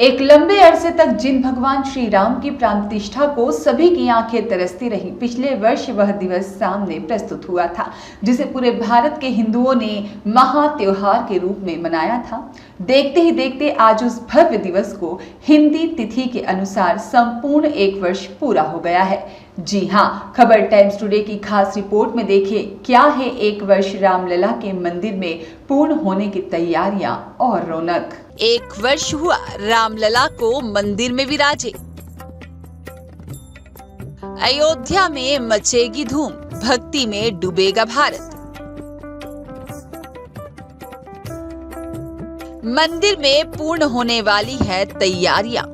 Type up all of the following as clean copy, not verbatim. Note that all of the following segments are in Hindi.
एक लंबे अरसे तक जिन भगवान श्री राम की प्राण प्रतिष्ठा को सभी की आंखें तरसती रही, पिछले वर्ष वह दिवस सामने प्रस्तुत हुआ था जिसे पूरे भारत के हिंदुओं ने महा त्योहार के रूप में मनाया था। देखते ही देखते आज उस भव्य दिवस को हिंदी तिथि के अनुसार संपूर्ण एक वर्ष पूरा हो गया है। जी हाँ, खबर टाइम्स टुडे की खास रिपोर्ट में देखिए क्या है एक वर्ष रामलला के मंदिर में पूर्ण होने की तैयारियां और रौनक। एक वर्ष हुआ रामलला को मंदिर में विराजे। अयोध्या में मचेगी धूम, भक्ति में डूबेगा भारत। मंदिर में पूर्ण होने वाली है तैयारियां।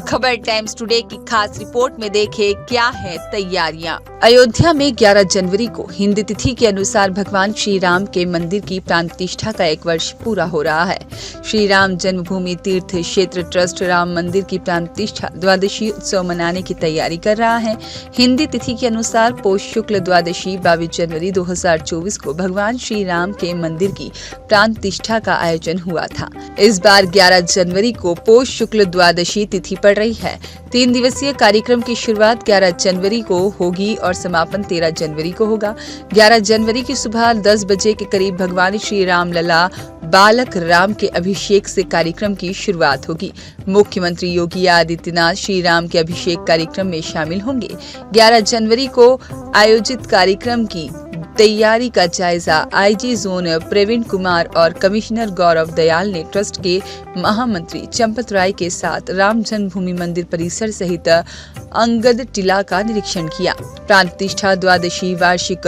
खबर टाइम्स टुडे की खास रिपोर्ट में देखें क्या है तैयारियां। अयोध्या में 11 जनवरी को हिंदी तिथि के अनुसार भगवान श्री राम के मंदिर की प्राण प्रतिष्ठा का एक वर्ष पूरा हो रहा है। श्री राम जन्मभूमि तीर्थ क्षेत्र ट्रस्ट राम मंदिर की प्राण प्रतिष्ठा द्वादशी उत्सव मनाने की तैयारी कर रहा है। हिंदी तिथि के अनुसार पोष शुक्ल द्वादशी 22 जनवरी 2024 को भगवान श्री राम के मंदिर की प्राण प्रतिष्ठा का आयोजन हुआ था। इस बार 11 जनवरी को पोष शुक्ल द्वादशी तिथि पड़ रही है। 3 दिवसीय कार्यक्रम की शुरुआत 11 जनवरी को होगी और समापन 13 जनवरी को होगा। 11 जनवरी की सुबह 10 बजे के करीब भगवान श्री राम लला बालक राम के अभिषेक से कार्यक्रम की शुरुआत होगी। मुख्यमंत्री योगी आदित्यनाथ श्री राम के अभिषेक कार्यक्रम में शामिल होंगे। 11 जनवरी को आयोजित कार्यक्रम की तैयारी का जायजा आईजी जोन प्रवीण कुमार और कमिश्नर गौरव दयाल ने ट्रस्ट के महामंत्री चंपत राय के साथ राम जन्मभूमि मंदिर परिसर सहित अंगद टीला का निरीक्षण किया। प्राण प्रतिष्ठा द्वादशी वार्षिक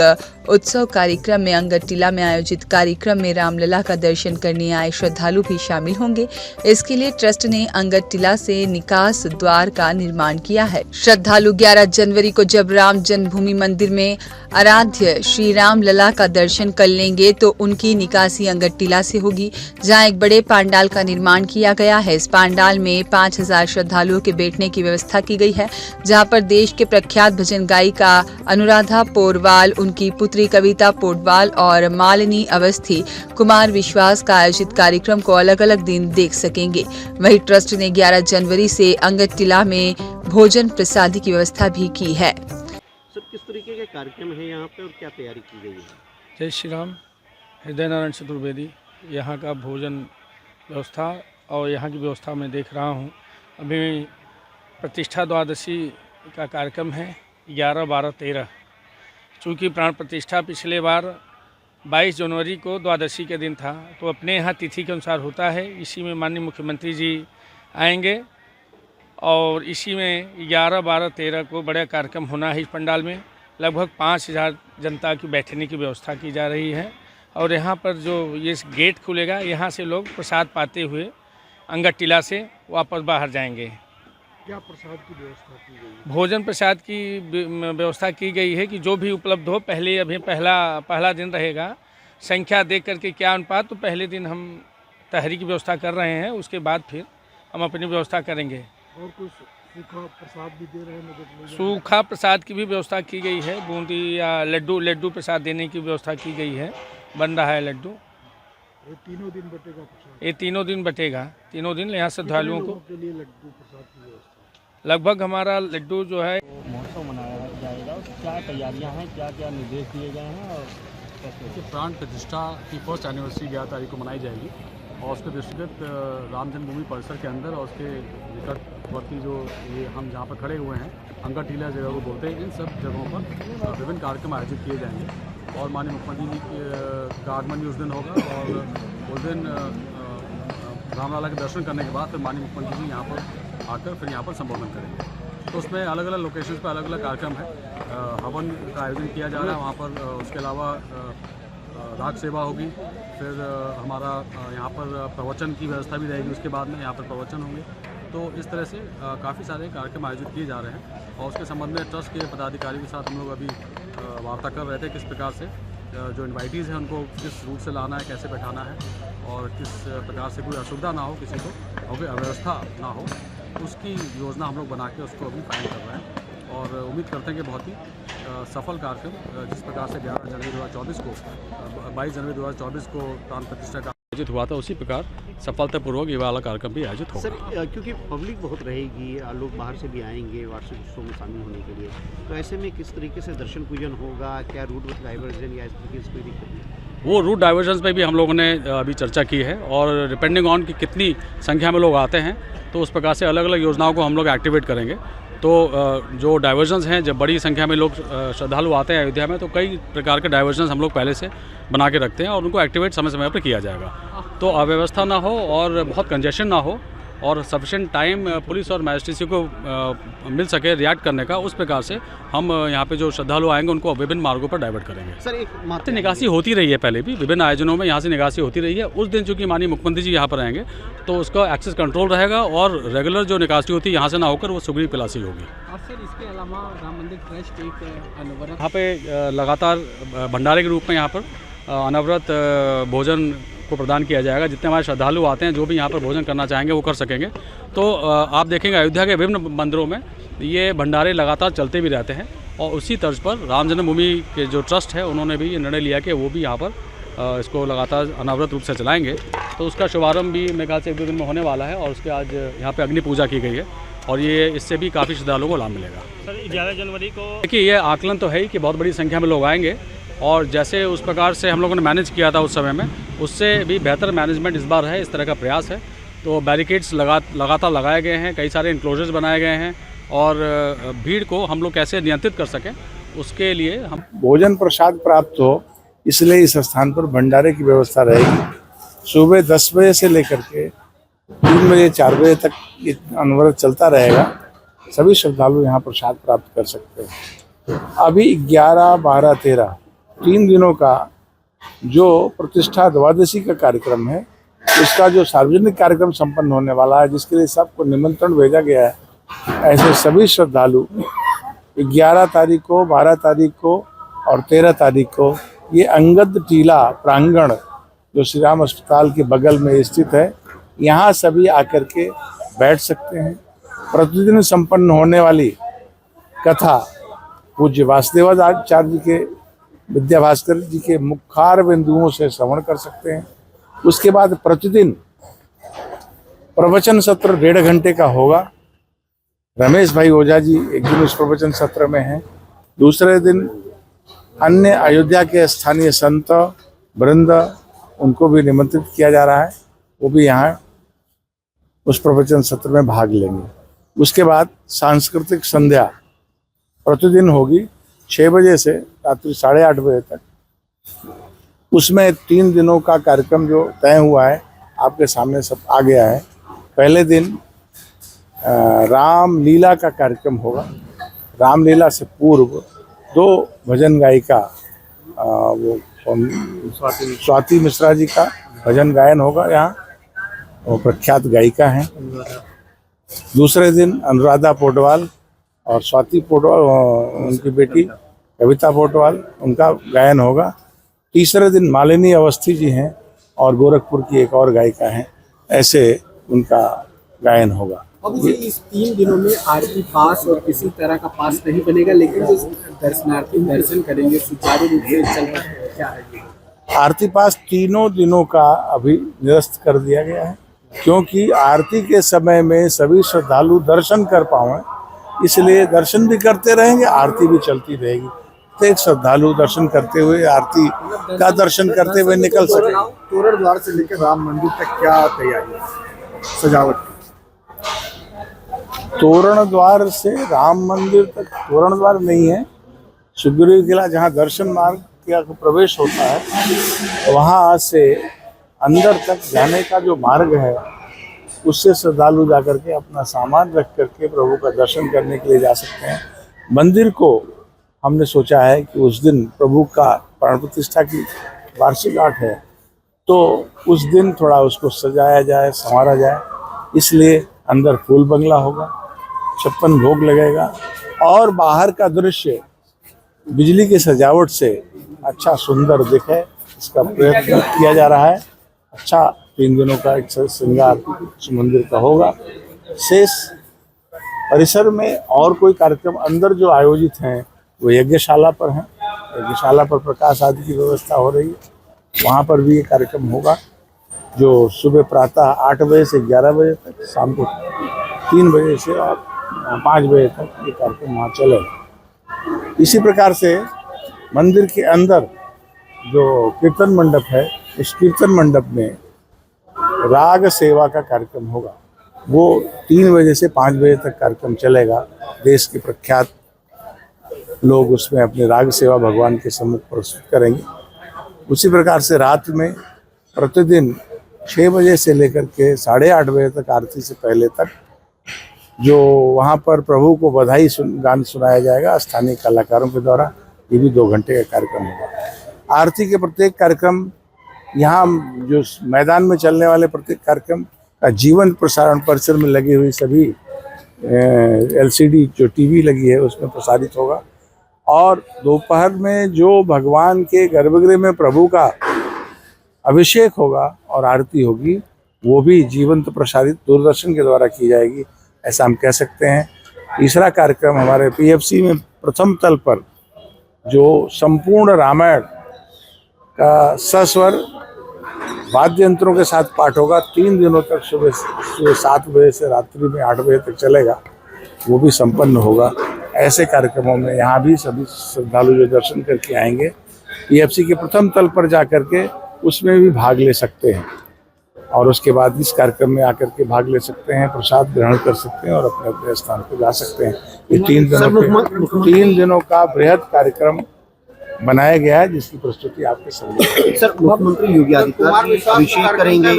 उत्सव कार्यक्रम में अंगद टीला में आयोजित कार्यक्रम में रामलला का दर्शन करने आए श्रद्धालु भी शामिल होंगे। इसके लिए ट्रस्ट ने अंगद टीला से निकास द्वार का निर्माण किया है। श्रद्धालु 11 जनवरी को जब राम जन्मभूमि मंदिर में आराध्य श्री राम लला का दर्शन कर लेंगे तो उनकी निकासी अंगद टीला से होगी, जहां एक बड़े पांडाल का निर्माण किया गया है। इस पांडाल में 5000 श्रद्धालुओं के बैठने की व्यवस्था की गई है, जहां पर देश के प्रख्यात भजन गायिका अनुराधा पौडवाल, उनकी पुत्री कविता पौडवाल और मालिनी अवस्थी कुमार विश्वास का आयोजित कार्यक्रम को अलग अलग दिन देख सकेंगे। वहीं ट्रस्ट ने 11 जनवरी से अंगद टीला में भोजन प्रसादी की व्यवस्था भी की है। सर, किस तरीके के कार्यक्रम है यहाँ पे और क्या तैयारी की गई है? जय श्री राम। हृदय नारायण चतुर्वेदी यहाँ का भोजन व्यवस्था और यहाँ की व्यवस्था मैं देख रहा हूँ। अभी प्रतिष्ठा द्वादशी का कार्यक्रम है 11, 12, 13। चूँकि प्राण प्रतिष्ठा पिछले बार 22 जनवरी को द्वादशी के दिन था, तो अपने यहाँ तिथि के अनुसार होता है। इसी में माननीय मुख्यमंत्री जी आएंगे और इसी में 11, 12, 13 को बड़ा कार्यक्रम होना है। इस पंडाल में लगभग 5000 जनता की बैठने की व्यवस्था की जा रही है और यहाँ पर जो ये गेट खुलेगा, यहाँ से लोग प्रसाद पाते हुए अंगद टीला से वापस बाहर जाएंगे। क्या प्रसाद की व्यवस्था की गई है? भोजन प्रसाद की व्यवस्था की गई है कि जो भी उपलब्ध हो। पहले अभी पहला दिन रहेगा, संख्या देख करके क्या अनुपात, तो पहले दिन हम तहरी की व्यवस्था कर रहे हैं, उसके बाद फिर हम अपनी व्यवस्था करेंगे। और कुछ सूखा प्रसाद भी दे रहे हैं? सूखा प्रसाद की भी व्यवस्था की गई है, बूंदी या लड्डू प्रसाद देने की व्यवस्था की गई है। बन रहा है लड्डू। ये तीनों दिन बटेगा प्रसाद? ये तीनों दिन बटेगा। तीनों दिन यहाँ श्रद्धालुओं को के लिए लड्डू प्रसाद की व्यवस्था? लगभग हमारा लड्डू जो है महोत्सव मनाया जाएगा, क्या तैयारियां हैं, क्या क्या निर्देश दिए गए हैं और कैसे? प्राण प्रतिष्ठा की फर्स्ट एनिवर्सरी 11 तारीख को मनाई जाएगी और उसके दृष्टिगत राम जन्मभूमि परिसर के अंदर और उसके निकटवर्ती जो ये हम जहाँ पर खड़े हुए हैं अंगद टीला जगह को बोलते हैं, इन सब जगहों पर विभिन्न कार्यक्रम आयोजित किए जाएंगे और माननीय मुख्यमंत्री जी का आगमन भी उस दिन होगा और उस दिन रामलला के दर्शन करने के बाद फिर माननीय मुख्यमंत्री जी यहाँ पर आकर फिर यहाँ पर संबोधन करेंगे। तो उसमें अलग अलग लोकेशंस पर अलग अलग कार्यक्रम है। हवन का आयोजन किया जा रहा है वहाँ पर। उसके अलावा राग सेवा होगी, फिर हमारा यहाँ पर प्रवचन की व्यवस्था भी रहेगी। उसके बाद में यहाँ पर प्रवचन होंगे। तो इस तरह से काफ़ी सारे कार्यक्रम आयोजित किए जा रहे हैं और उसके संबंध में ट्रस्ट के पदाधिकारी के साथ हम लोग अभी वार्ता कर रहे थे किस प्रकार से जो इन्वाइटीज़ हैं उनको किस रूट से लाना है, कैसे बैठाना है और किस प्रकार से कोई असुविधा ना हो किसी को और कोई अव्यवस्था ना हो, उसकी योजना हम लोग बना के उसको अभी फाइनल कर रहे हैं और उम्मीद करते हैं कि बहुत ही सफल कार्यक्रम जिस प्रकार से 11 जनवरी 2024 को 22 जनवरी 2024 को प्राण प्रतिष्ठा का आयोजित हुआ था, उसी प्रकार सफलतापूर्वक ये वाला कार्यक्रम भी आयोजित होगा। सर क्योंकि पब्लिक बहुत रहेगी, लोग बाहर से भी आएंगे वार्षिक उत्सव में शामिल होने के लिए, तो ऐसे में किस तरीके से दर्शन पूजन होगा, क्या रूट डाइवर्जन या इस तरीके से कोई दिक्कत नहीं? वो रूट डाइवर्जन पे भी हम लोगों ने अभी चर्चा की है और डिपेंडिंग ऑन कि कितनी संख्या में लोग आते हैं तो उस प्रकार से अलग अलग योजनाओं को हम लोग एक्टिवेट करेंगे। तो जो डाइवर्जन्स हैं, जब बड़ी संख्या में लोग श्रद्धालु आते हैं अयोध्या में, तो कई प्रकार के डाइवर्जन्स हम लोग पहले से बना के रखते हैं और उनको एक्टिवेट समय समय पर किया जाएगा, तो अव्यवस्था ना हो और बहुत कंजेशन ना हो और सफिशेंट टाइम पुलिस और मैजिस्ट्रेसी को मिल सके रिएक्ट करने का, उस प्रकार से हम यहाँ पे जो श्रद्धालु आएंगे उनको विभिन्न मार्गों पर डाइवर्ट करेंगे। सर एक तो निकासी होती रही है, पहले भी विभिन्न आयोजनों में यहाँ से निकासी होती रही है। उस दिन चूँकि माननीय मुख्यमंत्री जी यहाँ पर आएंगे तो उसका एक्सेस कंट्रोल रहेगा और रेगुलर जो निकासी होती है यहाँ से ना होकर वो सुगरी पिलासी होगी। और सर इसके अलावा राम मंदिर ट्रस्ट एक अनवरत यहाँ पे लगातार भंडारे के रूप में यहाँ पर अनवरत भोजन को प्रदान किया जाएगा। जितने हमारे श्रद्धालु आते हैं जो भी यहाँ पर भोजन करना चाहेंगे वो कर सकेंगे। तो आप देखेंगे अयोध्या के विभिन्न मंदिरों में ये भंडारे लगातार चलते भी रहते हैं और उसी तर्ज पर राम जन्मभूमि के जो ट्रस्ट है उन्होंने भी ये निर्णय लिया कि वो भी यहाँ पर इसको लगातार अनावरत रूप से चलाएंगे। तो उसका शुभारंभ भी मेरे ख्याल से 1-2 दिन में होने वाला है और उसके आज यहाँ पे अग्नि पूजा की गई है और ये इससे भी काफ़ी श्रद्धालुओं को लाभ मिलेगा। सर 11 जनवरी को देखिए ये आकलन तो है ही कि बहुत बड़ी संख्या में लोग आएंगे और जैसे उस प्रकार से हम लोगों ने मैनेज किया था उस समय में, उससे भी बेहतर मैनेजमेंट इस बार है, इस तरह का प्रयास है। तो बैरिकेड्स लगातार लगाए गए हैं, कई सारे इंक्लोजर्स बनाए गए हैं और भीड़ को हम लोग कैसे नियंत्रित कर सकें उसके लिए हम भोजन प्रसाद प्राप्त हो, इसलिए इस स्थान पर भंडारे की व्यवस्था रहेगी। सुबह 10 बजे से लेकर के 3 बजे 4 बजे तक ये अनवरत चलता रहेगा। सभी श्रद्धालु यहाँ प्रसाद प्राप्त कर सकते हैं। अभी 11, 12, 13 3 दिनों का जो प्रतिष्ठा द्वादशी का कार्यक्रम है, इसका जो सार्वजनिक कार्यक्रम संपन्न होने वाला है, जिसके लिए सबको निमंत्रण भेजा गया है, ऐसे सभी श्रद्धालु 11 तारीख को, 12 तारीख को और 13 तारीख को ये अंगद टीला प्रांगण जो श्री राम अस्पताल के बगल में स्थित है, यहाँ सभी आकर के बैठ सकते हैं। प्रतिदिन संपन्न होने वाली कथा पूज्य वासुदेवाचार्य जी के, विद्याभास्कर जी के मुखार बिंदुओं से श्रवण कर सकते हैं। उसके बाद प्रतिदिन प्रवचन सत्र 1.5 घंटे का होगा। रमेश भाई ओझा जी एक दिन उस प्रवचन सत्र में हैं, दूसरे दिन अन्य अयोध्या के स्थानीय संत वृंद उनको भी निमंत्रित किया जा रहा है, वो भी यहाँ उस प्रवचन सत्र में भाग लेंगे। उसके बाद सांस्कृतिक संध्या प्रतिदिन होगी 6 बजे से रात्रि 8:30 बजे तक। उसमें 3 दिनों का कार्यक्रम जो तय हुआ है आपके सामने सब आ गया है। पहले दिन रामलीला का कार्यक्रम होगा। रामलीला से पूर्व 2 भजन गायिका वो स्वाति मिश्रा जी का भजन गायन होगा यहाँ, वो प्रख्यात गायिका हैं। दूसरे दिन अनुराधा पोटवाल और स्वाति पोटवाल, उनकी बेटी कविता पोटवाल, उनका गायन होगा। तीसरे दिन मालिनी अवस्थी जी हैं और गोरखपुर की एक और गायिका हैं, ऐसे उनका गायन होगा। अब इस 3 दिनों में आरती पास और किसी तरह का पास नहीं बनेगा, लेकिन जो दर्शनार्थी दर्शन करेंगे सुचारू रूप से चल रहा है, क्या है? आरती पास 3 दिनों का अभी निरस्त कर दिया गया है, क्योंकि आरती के समय में सभी श्रद्धालु दर्शन कर पाएं, इसलिए दर्शन भी करते रहेंगे, आरती भी चलती रहेगी। तो एक श्रद्धालु दर्शन करते हुए आरती का दर्शन करते हुए निकल सके। तोरण द्वार से लेकर राम मंदिर तक क्या तैयारी है सजावट की? तोरण द्वार से राम मंदिर तक तोरण द्वार नहीं है, सुग्रीव किला जहाँ दर्शन मार्ग का प्रवेश होता है, वहाँ से अंदर तक जाने का जो मार्ग है उससे श्रद्धालु जाकर के अपना सामान रख करके प्रभु का दर्शन करने के लिए जा सकते हैं। मंदिर को हमने सोचा है कि उस दिन प्रभु का प्राण प्रतिष्ठा की वार्षिकगांठ है, तो उस दिन थोड़ा उसको सजाया जाए, संवारा जाए, इसलिए अंदर फूल बंगला होगा, 56 भोग लगेगा और बाहर का दृश्य बिजली की सजावट से अच्छा सुंदर दिखे, इसका प्रयत्न किया जा रहा है। अच्छा 3 दिनों का एक श्रृंगार मंदिर का होगा। शेष परिसर में और कोई कार्यक्रम अंदर जो आयोजित हैं वो यज्ञशाला पर हैं। यज्ञशाला पर प्रकाश आदि की व्यवस्था हो रही है, वहाँ पर भी ये कार्यक्रम होगा जो सुबह प्रातः 8 बजे से 11 बजे तक, शाम को 3 बजे से और 5 बजे तक ये कार्यक्रम वहाँ चलेगा। इसी प्रकार से मंदिर के अंदर जो कीर्तन मंडप है, उस कीर्तन मंडप में राग सेवा का कार्यक्रम होगा। वो 3 बजे से 5 बजे तक कार्यक्रम चलेगा। देश के प्रख्यात लोग उसमें अपने राग सेवा भगवान के सम्मुख प्रस्तुत करेंगे। उसी प्रकार से रात में प्रतिदिन 6 बजे से लेकर के 8:30 बजे तक, आरती से पहले तक, जो वहाँ पर प्रभु को बधाई गान सुनाया जाएगा स्थानीय कलाकारों के द्वारा। ये भी 2 घंटे का कार्यक्रम होगा। आरती के प्रत्येक कार्यक्रम, यहाँ जो मैदान में चलने वाले प्रत्येक कार्यक्रम का जीवंत प्रसारण परिसर में लगी हुई सभी LCD जो टीवी लगी है उसमें प्रसारित होगा। और दोपहर में जो भगवान के गर्भगृह में प्रभु का अभिषेक होगा और आरती होगी, वो भी जीवंत प्रसारित दूरदर्शन के द्वारा की जाएगी, ऐसा हम कह सकते हैं। तीसरा कार्यक्रम हमारे PFC में प्रथम तल पर जो संपूर्ण रामायण का सस्वर वाद्य यंत्रों के साथ पाठ होगा, 3 दिनों तक सुबह 7 बजे से रात्रि में 8 बजे तक चलेगा, वो भी संपन्न होगा। ऐसे कार्यक्रमों में यहाँ भी सभी श्रद्धालु जो दर्शन करके आएंगे, PFC के प्रथम तल पर जा कर के उसमें भी भाग ले सकते हैं और उसके बाद इस कार्यक्रम में आकर के भाग ले सकते हैं, प्रसाद ग्रहण कर सकते हैं और अपने अपने स्थान पर जा सकते हैं। ये 3 दिनों का बृहद कार्यक्रम बनाया गया है, जिसकी प्रस्तुति आपके सामने। सर, मुख्यमंत्री योगी आदित्यनाथ अभिषेक करेंगे।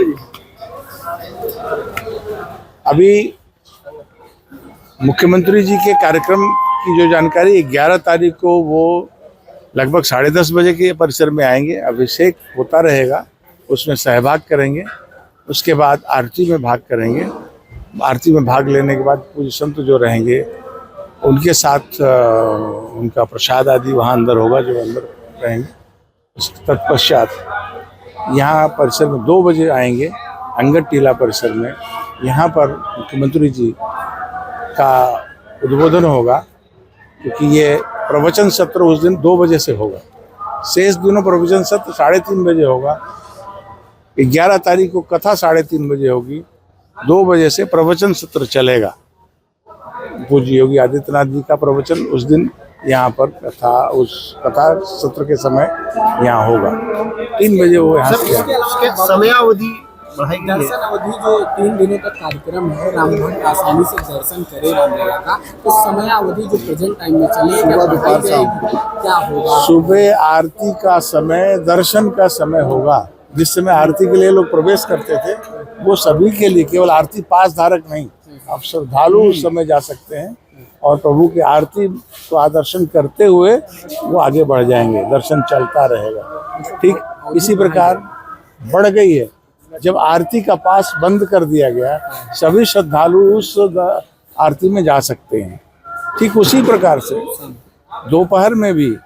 अभी मुख्यमंत्री जी के कार्यक्रम की जो जानकारी 11 तारीख को वो लगभग 10:30 बजे के परिसर में आएंगे। अभिषेक होता रहेगा, उसमें सहभाग करेंगे। उसके बाद आरती में भाग करेंगे। आरती में भाग लेने के बाद पूज्य संत जो रहेंगे उनके साथ उनका प्रसाद आदि वहाँ अंदर होगा, जो अंदर रहेंगे। तत्पश्चात यहाँ परिसर में 2 बजे आएंगे, अंगद टीला परिसर में। यहाँ पर मुख्यमंत्री जी का उद्बोधन होगा, क्योंकि ये प्रवचन सत्र उस दिन 2 बजे से होगा। शेष दिनों प्रवचन सत्र 3:30 बजे होगा। 11 तारीख को कथा 3:30 बजे होगी। 2 बजे से प्रवचन सत्र चलेगा। पूज्य योगी आदित्यनाथ जी का प्रवचन उस दिन यहाँ पर उस कथा सत्र के समय यहाँ होगा। 3 बजे वो यहाँ से समयावधि बढ़ाई गई है। दर्शन अवधि जो 3 दिनों तक कार्यक्रम है, राम भक्त आसानी से दर्शन करे रामलला का, तो समय अवधि जो प्रेजेंट टाइम में चलेगी क्या होगा? सुबह आरती का समय, दर्शन का समय होगा। जिस समय आरती के लिए लोग प्रवेश करते थे, वो सभी के लिए, केवल आरती पास धारक नहीं, आप श्रद्धालु उस समय जा सकते हैं और प्रभु की आरती को आदर्शन करते हुए वो आगे बढ़ जाएंगे। दर्शन चलता रहेगा। ठीक इसी प्रकार बढ़ गई है। जब आरती का पास बंद कर दिया गया, सभी श्रद्धालु उस आरती में जा सकते हैं। ठीक उसी प्रकार से दोपहर में भी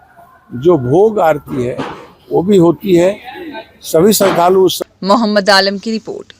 जो भोग आरती है वो भी होती है। सभी श्रद्धालु। मोहम्मद आलम की रिपोर्ट।